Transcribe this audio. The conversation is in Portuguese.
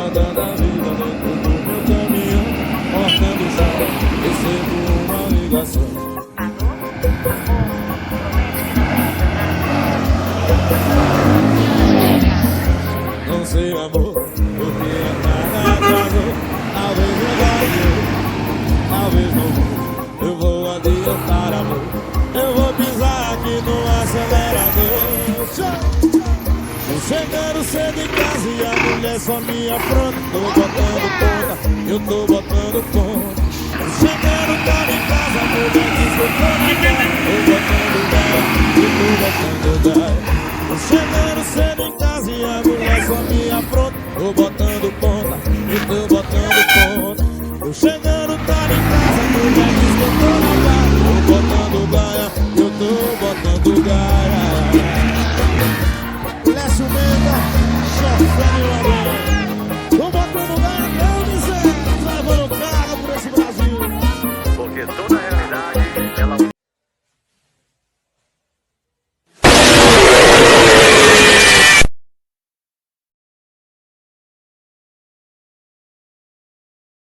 roda da vida dentro do meu caminhão, cortando o chão, recebo uma ligação. Não sei, amor, porque nada atrasou. Talvez eu ganhei, talvez não vou. Eu vou adiantar, amor. Eu vou pisar aqui no acelerador. Tô chegando cedo em casa e a mulher só me afronta. Tô botando ponta, eu tô botando ponta. Tô chegando tarde em casa, a mulher diz que eu tô na cara. Tô botando dela, eu tô botando dela. Tô chegando cedo em casa e a mulher só me afronta. Tô botando ponta.